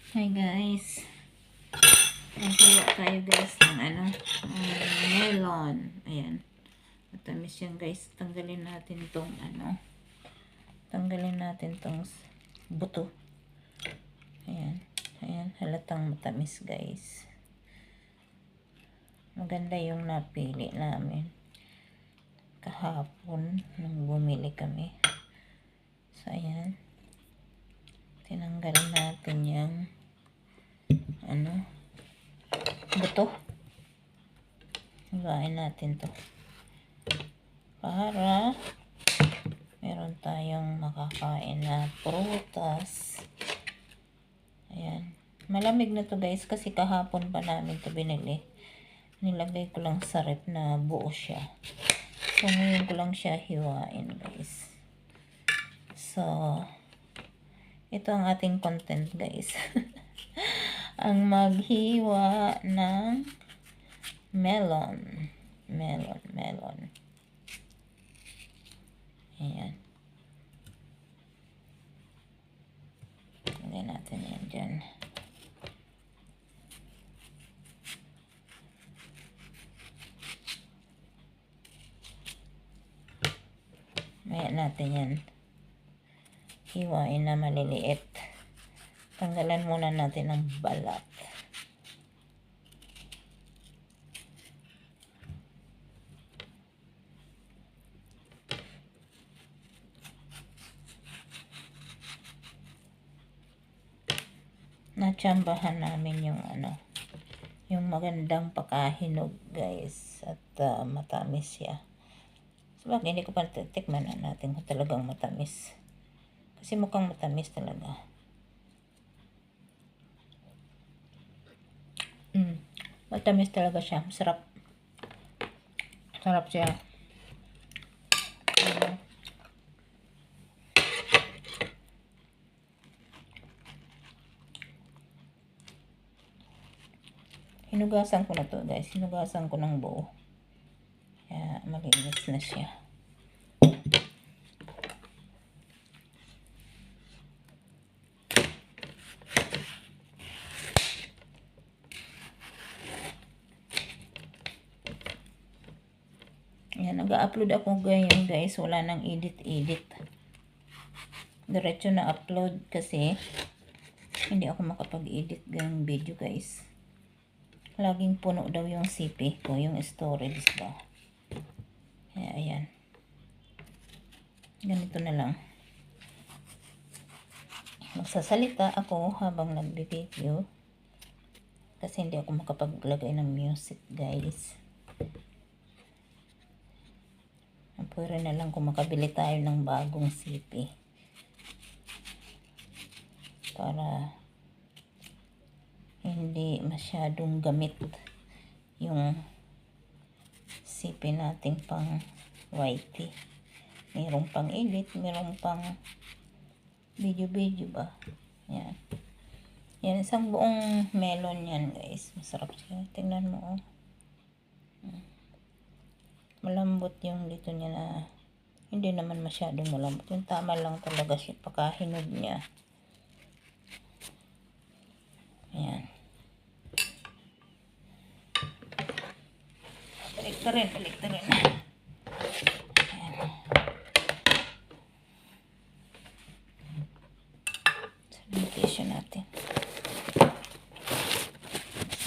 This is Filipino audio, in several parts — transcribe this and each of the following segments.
Hi guys. Naghiwa tayo guys ng melon. Ayan. Matamis yan guys. Tanggalin natin tong Tanggalin natin tong buto. Ayan. Ayan. Halatang matamis guys. Maganda yung napili namin. Kahapon nung bumili kami. So ayan. Tinanggalin natin yung buto. Hiwain natin to para meron tayong makakain na prutas. Ayan. Malamig na to guys kasi kahapon pa namin to binili. Nilagay ko lang sa ref na buo siya. So ngayon ko lang siya hiwain guys. So ito ang ating content guys. Ang maghiwa ng melon. Ayan. Lagay natin yan dyan. Maya natin yan. Hiwain na maliliit. Tanggalan muna natin ang balat. Natsambahan namin yung yung magandang pagkahinog guys at matamis siya. Sabagay hindi ko pa tikman na natin kung talagang matamis. Kasi mukhang matamis talaga. Matamis talaga siya. Sarap. Sarap siya. Hinugasan ko na to guys. Hinugasan ko ng buo. Kaya malinis na siya. Yan, nag-upload ako ngayon guys. Wala nang edit. Diretso na upload kasi hindi ako makapag-edit ng video guys. Laging puno daw yung CP ko, yung storage ba. Kaya ayan. Ganito na lang. Magsasalita ako habang nagbi-video. Kasi hindi ako makapaglagay ng music guys. Pwede na lang kung makabili tayo ng bagong CP. Para hindi masyadong gamit yung CP nating pang YT. Mayroong pang edit, mayroong pang video ba. Yan. Yan, isang buong melon yan guys. Masarap siya. Tingnan mo oh. Malambot yung dito niya na hindi naman masyadong malambot. Yung tama lang talaga siya pagkahinog niya. Ayan. Balik rin. Ayan. Sanitation natin.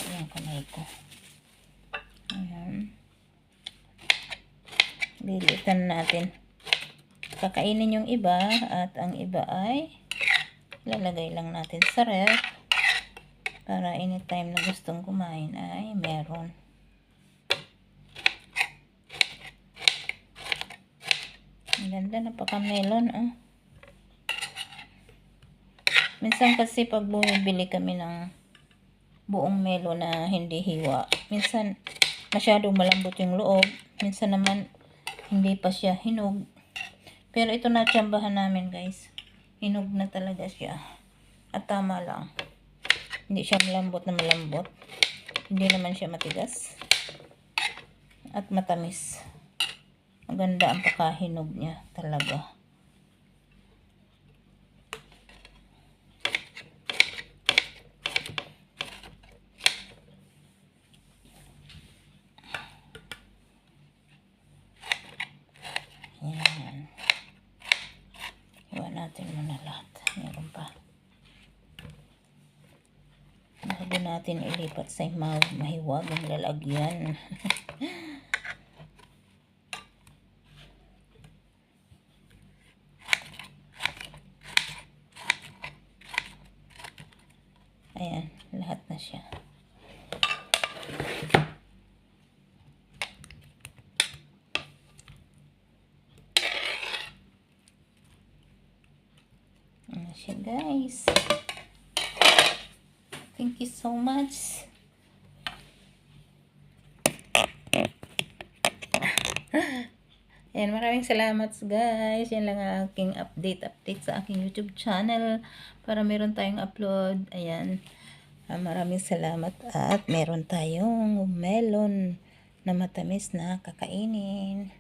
Ayan, kamay ko. Ayan. Bilitan natin. Kakainin yung iba at ang iba ay lalagay lang natin sa ref para anytime na gustong kumain ay meron. Ang ganda na pagka-melon Minsan kasi pag bumibili kami ng buong melon na hindi hiwa, minsan masyadong malambot yung loob, minsan naman hindi pa siya hinog. Pero ito na tsambahan namin guys. Hinog na talaga siya. At tama lang. Hindi siya malambot na malambot. Hindi naman siya matigas. At matamis. Maganda ang pagkahinog niya talaga. natin ilipat sa mahiwagang lalagyan. Ayan, lahat na siya. Ayan na siya, guys. Thank you so much. Ayan, maraming salamat guys. Yan lang ang aking update sa aking YouTube channel para meron tayong upload. Ayan. Maraming salamat at meron tayong melon na matamis na kakainin.